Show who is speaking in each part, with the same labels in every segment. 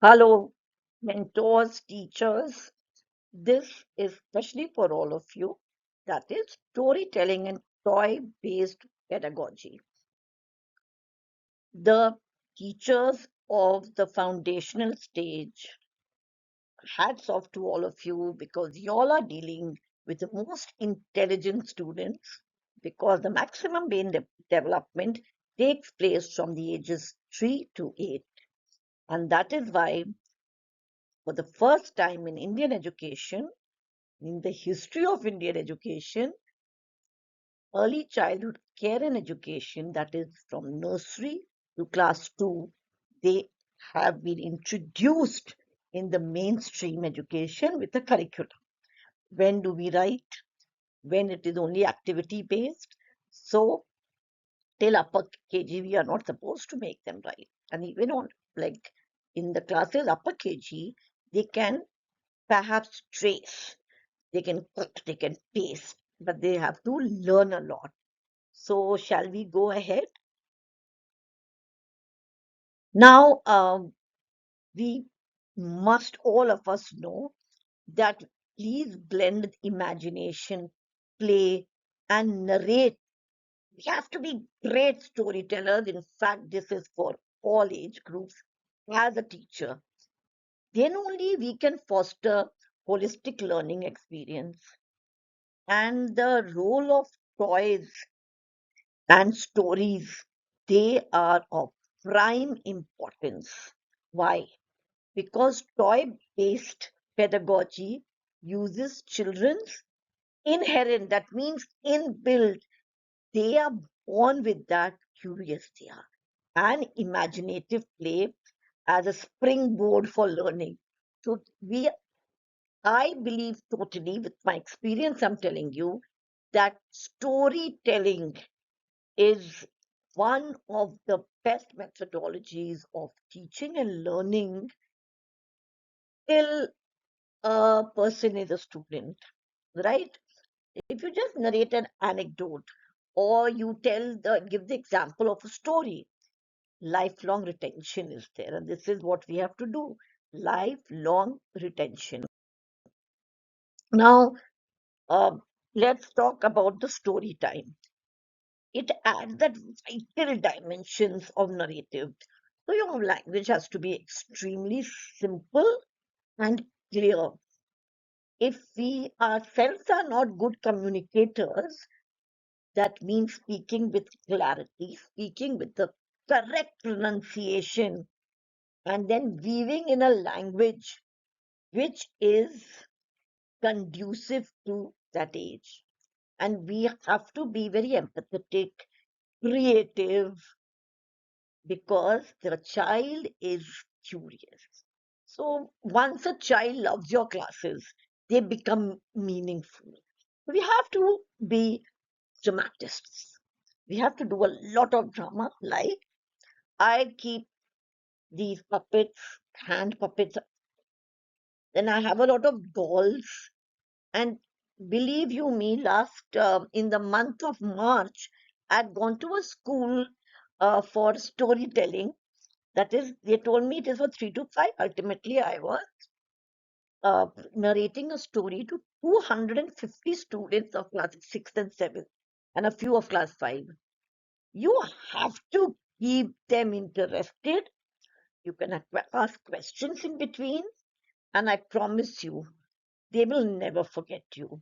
Speaker 1: Hello, mentors, teachers. This is especially for all of you. That is storytelling and toy based pedagogy. The teachers of the foundational stage, hats off to all of you because you all are dealing with the most intelligent students because the maximum brain development takes place from the ages 3 to 8. And that is why, for the first time in Indian education, in the history of Indian education, early childhood care and education, that is from nursery to class 2, they have been introduced in the mainstream education with a curriculum. When do we write? When it is only activity based. So till upper KG, we are not supposed to make them write. And even on like in the classes upper KG, they can perhaps trace, they can cut, they can paste, but they have to learn a lot. So, shall we go ahead? Now, we must all of us know that please blend imagination, play, and narrate. We have to be great storytellers. In fact, this is for all age groups. As a teacher, then only we can foster holistic learning experience. And the role of toys and stories, they are of prime importance. Why? Because toy based pedagogy uses children's inherent, that means inbuilt, they are born with that curious they are, and imaginative play as a springboard for learning. So I believe totally with my experience, I'm telling you that storytelling is one of the best methodologies of teaching and learning till a person is a student, right? If you just narrate an anecdote or you give the example of a story, lifelong retention is there. And this is what we have to do, lifelong retention. Now, uh, let's talk about the story time. It adds that vital dimensions of narrative. So your language has to be extremely simple and clear. If we ourselves are not good communicators, that means speaking with clarity, speaking with the correct pronunciation, and then weaving in a language which is conducive to that age. And we have to be very empathetic, creative, because the child is curious. So once a child loves your classes, they become meaningful. We have to be dramatists. We have to do a lot of drama. Like I keep these puppets, hand puppets, then I have a lot of dolls. And believe you me, last in the month of March, I'd gone to a school for storytelling. That is, they told me it is for 3 to 5. Ultimately, I was narrating a story to 250 students of class 6 and 7 and a few of class 5. You have to keep them interested. You can ask questions in between, and I promise you, they will never forget you.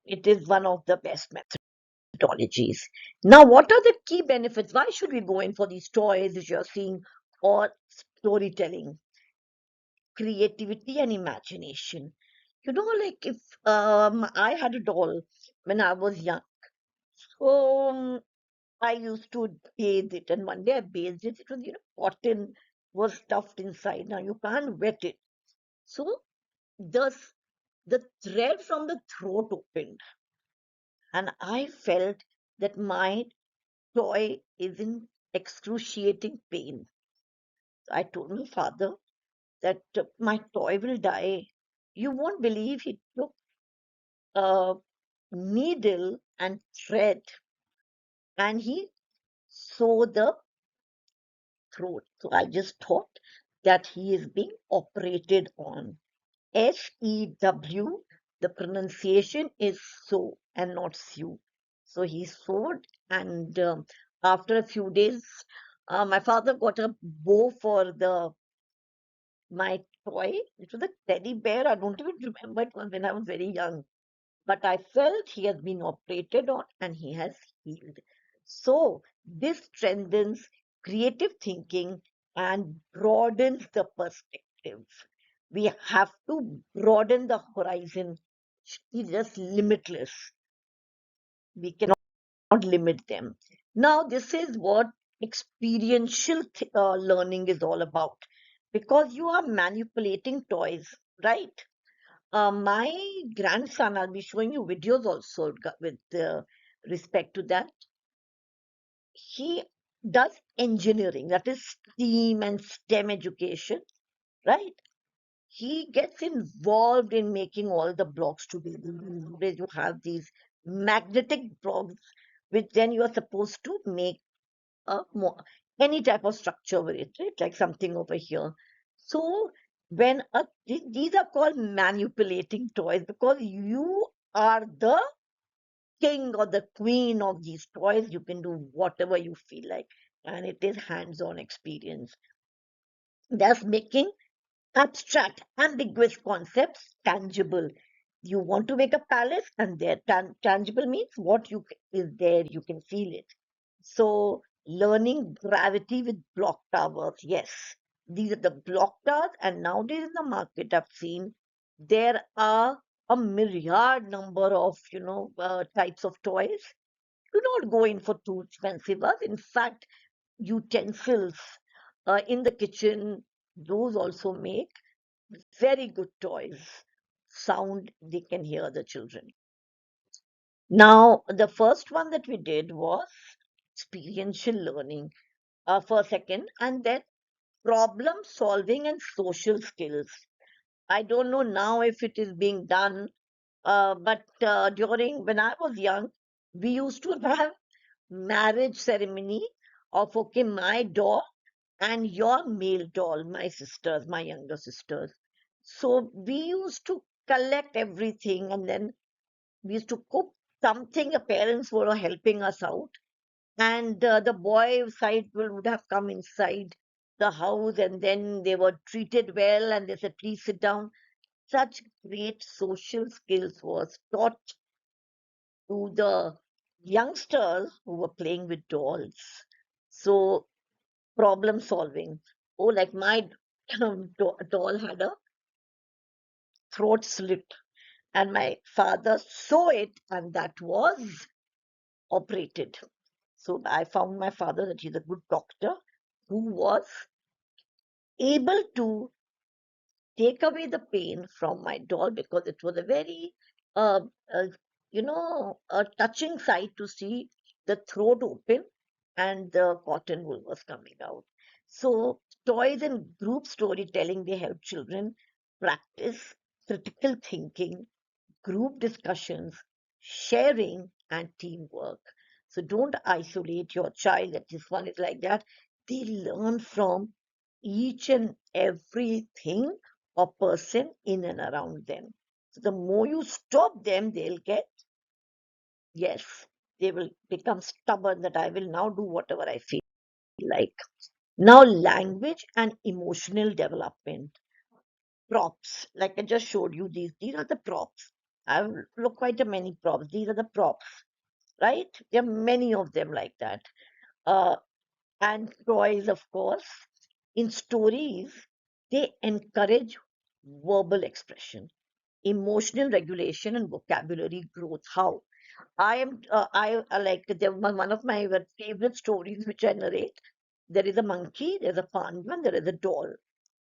Speaker 1: It is one of the best methodologies. Now, what are the key benefits? Why should we go in for these toys, as you're seeing, or storytelling? Creativity and imagination. Like if I had a doll when I was young, so I used to bathe it, and one day I bathed it. It was cotton was stuffed inside. Now you can't wet it, so the the thread from the throat opened, and I felt that my toy is in excruciating pain. I told my father that my toy will die. You won't believe he took a needle and thread and he sewed the throat. So I just thought that he is being operated on. SEW, the pronunciation is so and not sew. So he sewed, and after a few days, my father got a bow for the my toy. It was a teddy bear. I don't even remember, it was when I was very young. But I felt he has been operated on and he has healed. So this strengthens creative thinking and broadens the perspective. We have to broaden the horizon. It's just limitless. We cannot limit them. Now, this is what experiential learning is all about, because you are manipulating toys, right? My grandson, I'll be showing you videos also with respect to that. He does engineering, that is STEAM and STEM education, right? He gets involved in making all the blocks together. Nowadays, you have these magnetic blocks, which then you are supposed to make a more, any type of structure with it, right? Like something over here. So when these are called manipulating toys, because you are the king or the queen of these toys. You can do whatever you feel like, and it is hands-on experience. Thus making abstract, ambiguous concepts tangible. You want to make a palace, and there tangible means what you is there, you can feel it. So learning gravity with block towers, yes, these are the block towers, and nowadays in the market I've seen there are a myriad number of types of toys. Do not go in for too expensive ones. In fact, utensils in the kitchen, those also make very good toys. Sound, they can hear the children. Now, the first one that we did was experiential learning for a second, and then problem solving and social skills. I don't know now if it is being done, but during when I was young, we used to have marriage ceremony of, okay, my doll and your male doll, my sisters, my younger sisters. So we used to collect everything, and then we used to cook something. The parents were helping us out, and the boy side would have come inside the house, and then they were treated well, and they said, please sit down. Such great social skills was taught to the youngsters who were playing with dolls. So problem solving. Oh, like my doll had a throat slit, and my father saw it, and that was operated. So I found my father that he's a good doctor who was able to take away the pain from my doll, because it was a very, uh, uh, a touching sight to see the throat open and the cotton wool was coming out. So, toys and group storytelling, they help children practice critical thinking, group discussions, sharing, and teamwork. So don't isolate your child that this one is like that. They learn from each and everything or person in and around them. So the more you stop them, they'll get, yes, they will become stubborn that I will now do whatever I feel like. Now, language and emotional development. Props, like I just showed you, these are the props. I've looked quite a many props. These are the props, right? There are many of them like that. Uh, and toys, of course. In stories, they encourage verbal expression, emotional regulation, and vocabulary growth. How? I like one of my favorite stories which I narrate. There is a monkey, there's a panda, and there is a doll,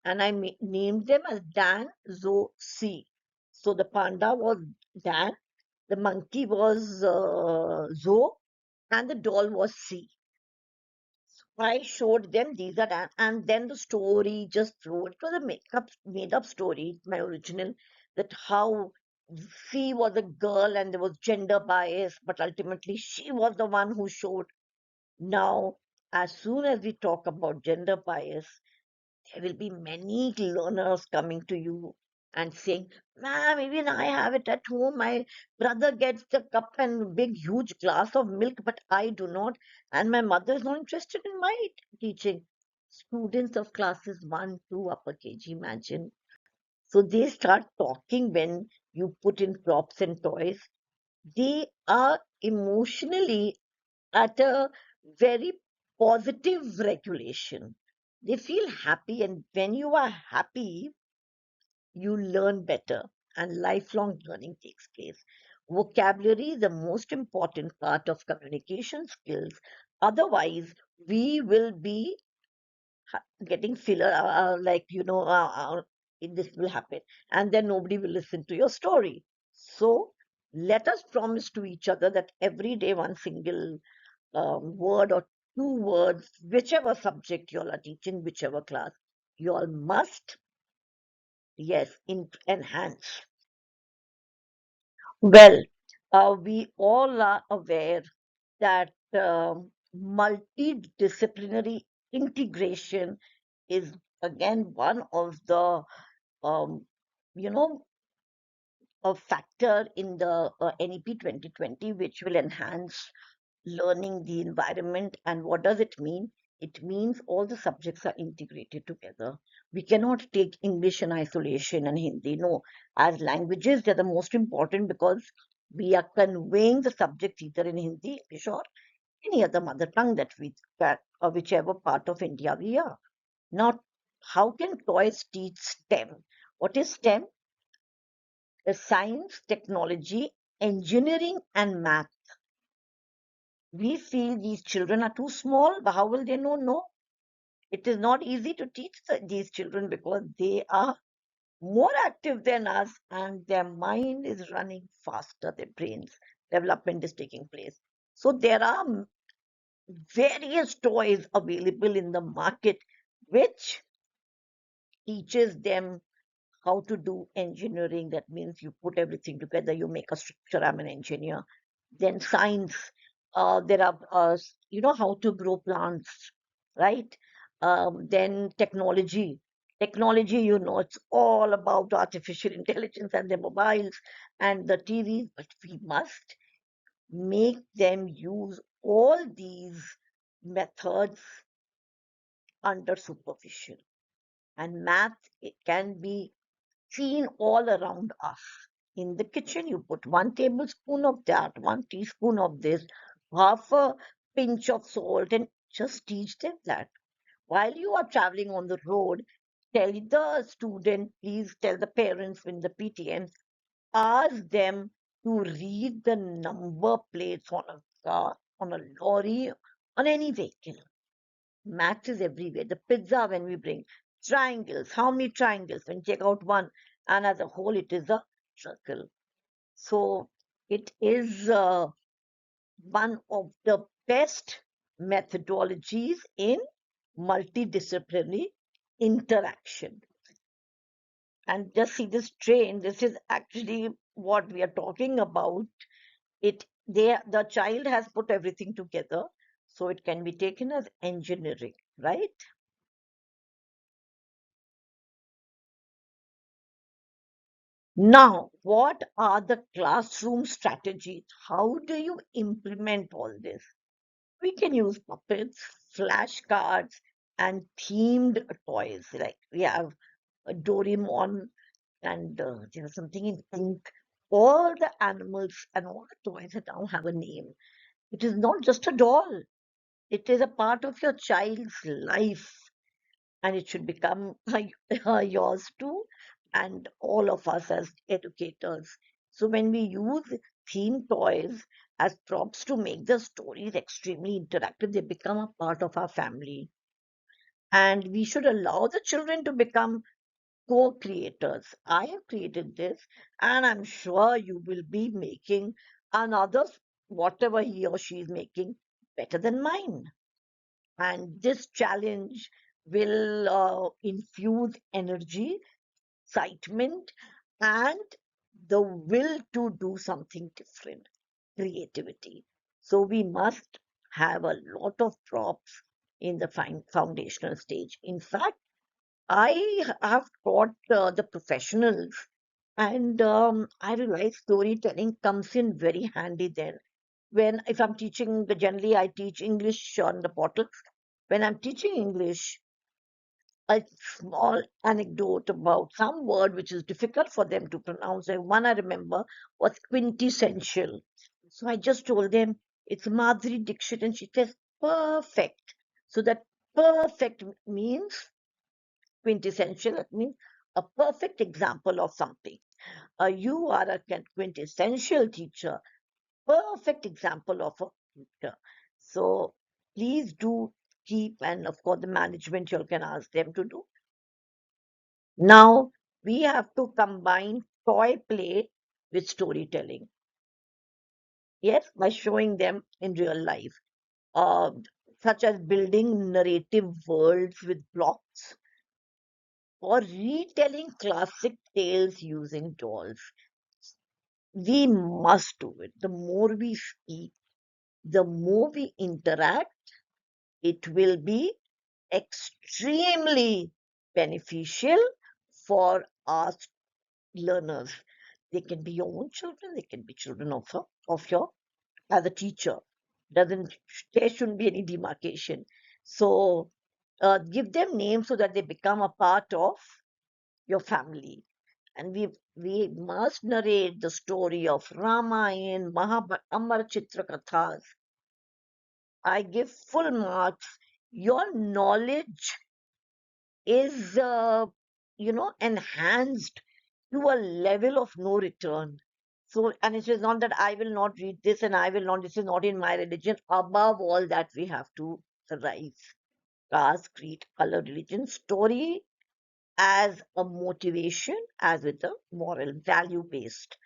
Speaker 1: and I named them as Dan, Zo, Si. So the panda was Dan, the monkey was Zo, and the doll was Si. I showed them these are Dan, and then the story just flowed. It was a made up story, my original, that how she was a girl and there was gender bias, but ultimately she was the one who showed. Now, as soon as we talk about gender bias, there will be many learners coming to you and saying, "Ma'am, even I have it at home. My brother gets the cup and big, huge glass of milk, but I do not. And my mother is not interested in my teaching." Students of classes 1, 2, upper KG, imagine. So they start talking when you put in props and toys. They are emotionally at a very positive regulation. They feel happy, and when you are happy, you learn better, and lifelong learning takes place. Vocabulary is the most important part of communication skills. Otherwise, we will be getting filler, this will happen, and then nobody will listen to your story. So, let us promise to each other that every day one single word or two words, whichever subject you all are teaching, whichever class, you all must, yes, enhance. Well, we all are aware that multidisciplinary integration is again one of the um, you know a factor in the NEP 2020, which will enhance learning the environment. And what does it mean? It means all the subjects are integrated together. We cannot take English in isolation and Hindi. No, as languages, they're the most important because we are conveying the subjects either in Hindi, English, or any other mother tongue or whichever part of India we are. Now, how can toys teach STEM? What is STEM? The science, technology, engineering, and math. We feel these children are too small, but how will they know? No, it is not easy to teach these children because they are more active than us and their mind is running faster, their brains development is taking place. So there are various toys available in the market which teaches them how to do engineering. That means you put everything together, you make a structure. I'm an engineer. Then science, there are, how to grow plants, right? Then technology. Technology, it's all about artificial intelligence and the mobiles and the TVs, but we must make them use all these methods under supervision. And math, it can be seen all around us. In the kitchen, you put 1 tablespoon of that, 1 teaspoon of this, half a pinch of salt, and just teach them that. While you are traveling on the road, tell the student, please tell the parents in the PTM, ask them to read the number plates on a car, on a lorry, on any vehicle. Maths is everywhere. The pizza, when we bring triangles, how many triangles? When you take out one, and as a whole, it is a circle. So it is one of the best methodologies in multidisciplinary interaction. And just see this train, this is actually what we are talking about. The child has put everything together, so it can be taken as engineering, right? Now, what are the classroom strategies? How do you implement all this? We can use puppets, flashcards, and themed toys. Like we have a Doraemon, and there's something in pink. All the animals and all the toys now have a name. It is not just a doll, it is a part of your child's life, and it should become yours too, and all of us as educators. So when we use theme toys as props to make the stories extremely interactive, they become a part of our family. And we should allow the children to become co-creators. I have created this, and I'm sure you will be making another, whatever he or she is making, better than mine. And this challenge will infuse energy, excitement, and the will to do something different, creativity. So we must have a lot of props in the foundational stage. In fact, I have taught the professionals, and I realize storytelling comes in very handy then. When if I'm teaching, generally I teach English on the portal. When I'm teaching English, a small anecdote about some word which is difficult for them to pronounce. And one I remember was quintessential. So I just told them it's Madhuri Dixit, and she says perfect. So that perfect means quintessential. It means a perfect example of something. You are a quintessential teacher, perfect example of a teacher. So please do keep, and of course the management you can ask them to do. Now we have to combine toy play with storytelling. Yes, by showing them in real life, uh, such as building narrative worlds with blocks or retelling classic tales using dolls. We must do it. The more we speak, the more we interact, it will be extremely beneficial for our learners. They can be your own children, they can be children of your as a teacher. Doesn't There shouldn't be any demarcation. So give them names so that they become a part of your family. And we must narrate the story of Ramayana, Mahabharata, Amar Chitra Kathas. I give full marks. Your knowledge is, enhanced to a level of no return. So, and it is not that I will not read this and I will not, this is not in my religion. Above all that, we have to rise. Caste, creed, color, religion, story as a motivation, as with a moral value based,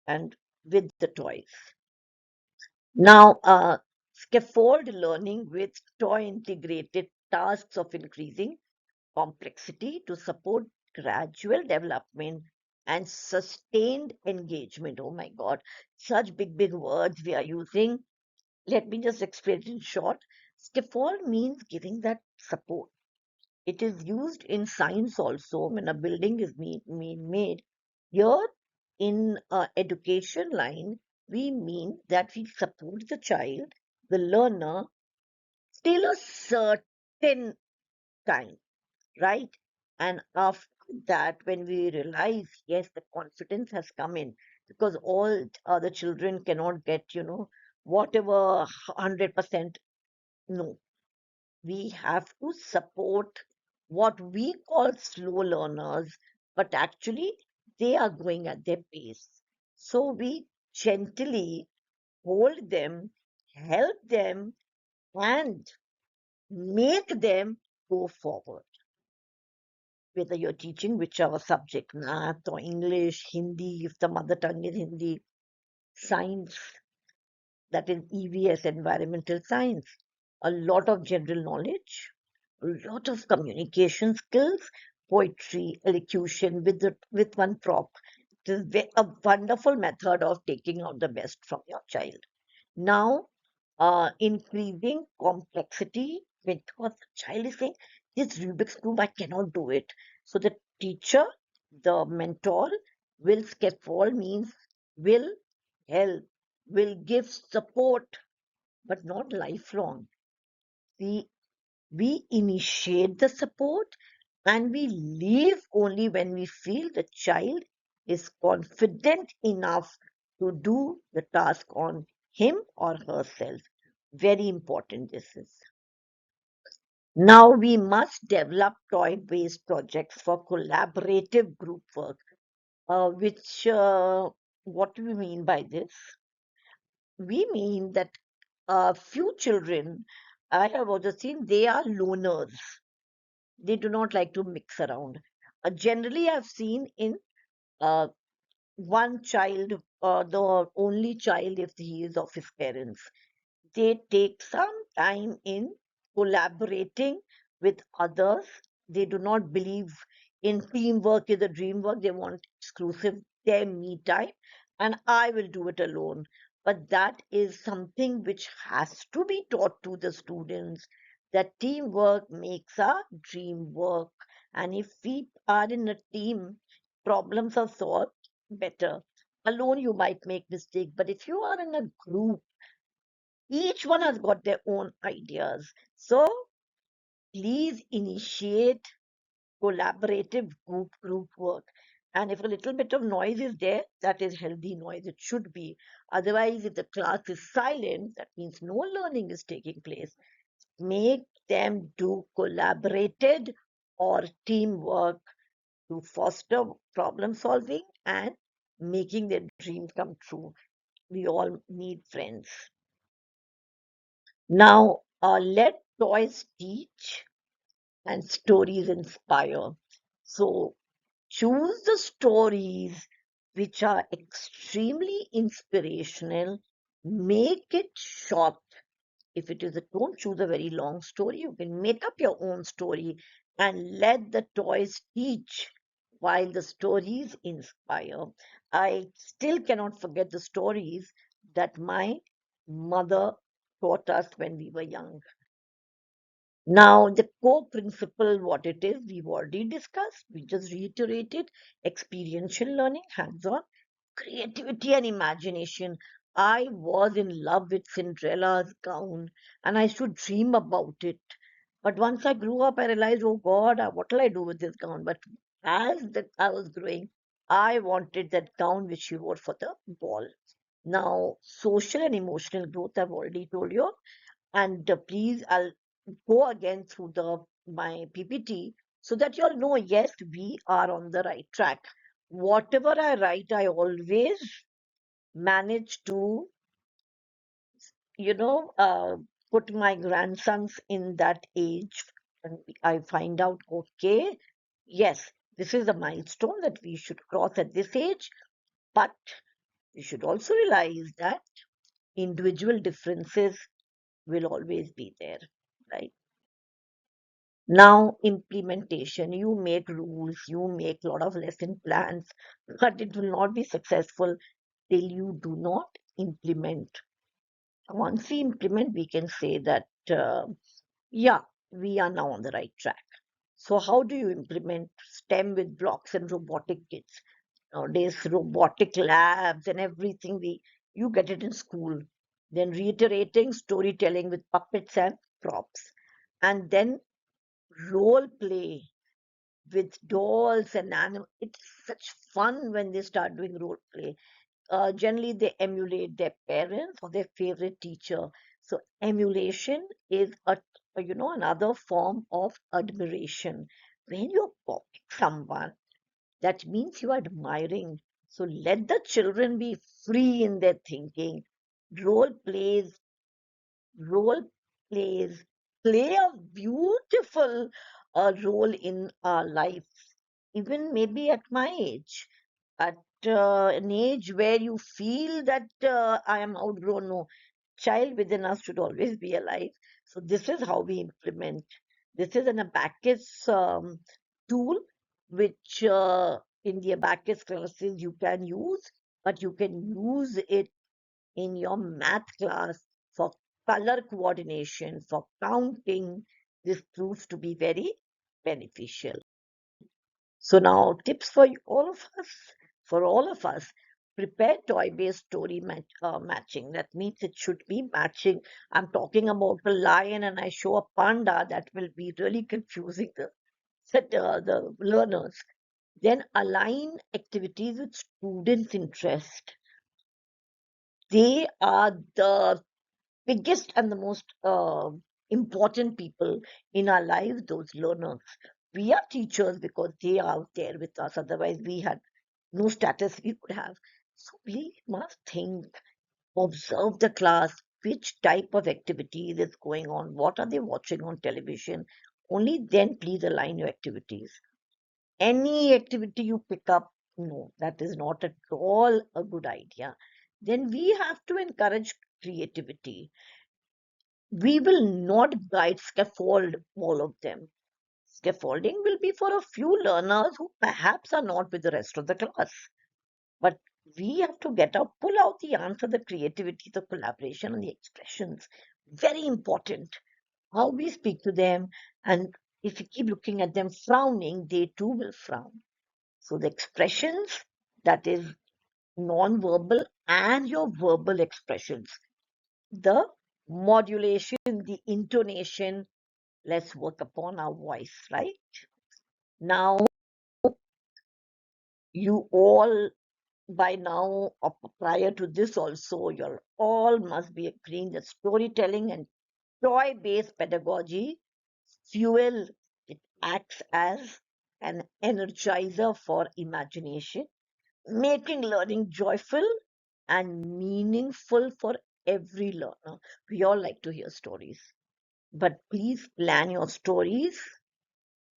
Speaker 1: and with the toys. Now, scaffold learning with toy integrated tasks of increasing complexity to support gradual development and sustained engagement. Oh my God, such big words we are using. Let me just explain it in short. Scaffold means giving that support. It is used in science also when a building is made. Here in education line, we mean that we support the child, the learner, till a certain time, right? And after that, when we realize, yes, the confidence has come in, because all other children cannot get, whatever 100%. No, we have to support what we call slow learners, but actually they are going at their pace. So we gently hold them, help them, and make them go forward. Whether you're teaching whichever subject, math or English, Hindi, if the mother tongue is Hindi, science, that is EVS, environmental science, a lot of general knowledge, a lot of communication skills, poetry, elocution with one prop. It is a wonderful method of taking out the best from your child. Now, increasing complexity because the child is saying, this Rubik's Cube, I cannot do it. So the teacher, the mentor will scaffold means will help, will give support, but not lifelong. We we initiate the support and we leave only when we feel the child is confident enough to do the task on him or herself. Very important this is. Now we must develop toy-based projects for collaborative group work, which what do we mean by this? We mean that few children, I have also seen, they are loners. They do not like to mix around. Generally, I've seen in uh, one child, the only child if he is of his parents, they take some time in collaborating with others. They do not believe in teamwork is a dream work. They want exclusive their me time, and I will do it alone. But that is something which has to be taught to the students, that teamwork makes a dream work. And if we are in a team, problems are solved better. Alone, you might make mistake, but if you are in a group, each one has got their own ideas. So please initiate collaborative group work. And if a little bit of noise is there, that is healthy noise. It should be. Otherwise, if the class is silent, that means no learning is taking place. Make them do collaborated or teamwork to foster problem solving and making their dreams come true. We all need friends. Now, let toys teach and stories inspire. So, choose the stories which are extremely inspirational, make it short. If it is a, don't choose a very long story, you can make up your own story and let the toys teach while the stories inspire. I still cannot forget the stories that my mother taught us when we were young. Now, the core principle, what it is, we've already discussed. We just reiterated experiential learning, hands on, creativity and imagination. I was in love with Cinderella's gown and I used to dream about it. But once I grew up, I realized, oh God, what will I do with this gown? But I was growing, I wanted that gown which she wore for the ball. Now, social and emotional growth, I've already told you. And please, I'll go again through the my PPT so that you all know, yes, we are on the right track. Whatever I write, I always manage to, you know, put my grandsons in that age. And I find out, okay, yes, this is a milestone that we should cross at this age, but we should also realize that individual differences will always be there, right? Now, implementation, you make rules, you make a lot of lesson plans, but it will not be successful till you do not implement. Once we implement, we can say that, yeah, we are now on the right track. So, how do you implement STEM with blocks and robotic kits? Nowadays, robotic labs and everything, you get it in school. Then reiterating storytelling with puppets and props. And then role play with dolls and animals. It's such fun when they start doing role play. Generally, they emulate their parents or their favorite teacher. So emulation is another form of admiration. When you're copying someone, that means you are admiring. So let the children be free in their thinking. Role plays role plays play a beautiful role in our life, even maybe at my age, at an age where you feel that I am outgrown. No, child within us should always be alive. So this is how we implement. This is an abacus tool, which in the abacus classes you can use, but you can use it in your math class for color coordination, for counting. This proves to be very beneficial. So now tips for all of us. For all of us, prepare toy-based story matching. That means it should be matching. I'm talking about a lion and I show a panda. That will be really confusing the learners. Then align activities with students' interest. They are the biggest and the most important people in our lives, those learners. We are teachers because they are out there with us. Otherwise, we had no status we could have. So we must think, observe the class, which type of activities is going on, what are they watching on television. Only then please align your activities. Any activity you pick up, no, that is not at all a good idea. Then we have to encourage creativity. We will not guide scaffold all of them. Scaffolding will be for a few learners who perhaps are not with the rest of the class. But we have to pull out the answer, the creativity, the collaboration, and the expressions. Very important. How we speak to them and If you keep looking at them frowning, they too will frown. So the expressions, that is non-verbal, and your verbal expressions, the modulation, the intonation, let's work upon our voice, right? Now, you all by now, or prior to this also, you all must be agreeing that storytelling and toy-based pedagogy fuel, it acts as an energizer for imagination, making learning joyful and meaningful for every learner. We all like to hear stories, but please plan your stories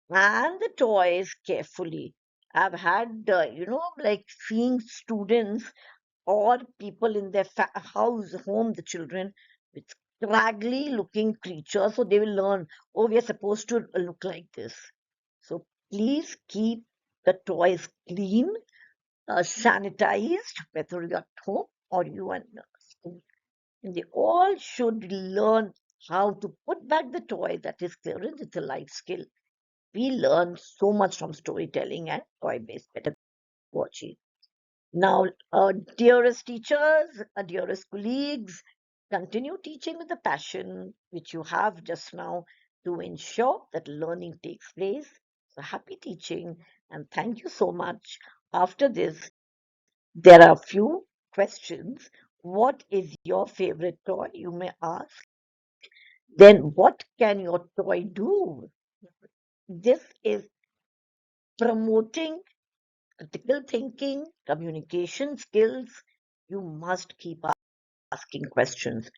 Speaker 1: and the toys carefully. I've had, like seeing students or people in their house, home, the children with scraggly looking creatures. So they will learn, oh, we are supposed to look like this. So please keep the toys clean, sanitized, whether you're at home or you are in school. And they all should learn how to put back the toy. That is clearance, it's a life skill. We learn so much from storytelling and toy based pedagogy. Now, dearest teachers, dearest colleagues, continue teaching with the passion which you have just now to ensure that learning takes place. So, happy teaching and thank you so much. After this, there are a few questions. What is your favorite toy? You may ask. Then, what can your toy do? This is promoting critical thinking, communication skills. You must keep asking questions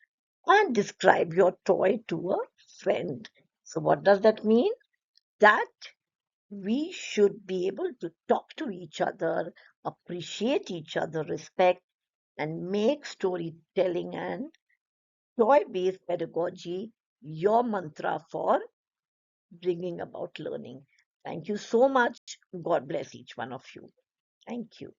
Speaker 1: and describe your toy to a friend. So, what does that mean? That we should be able to talk to each other, appreciate each other, respect, and make storytelling and toy based pedagogy your mantra for bringing about learning. Thank you so much. God bless each one of you. Thank you.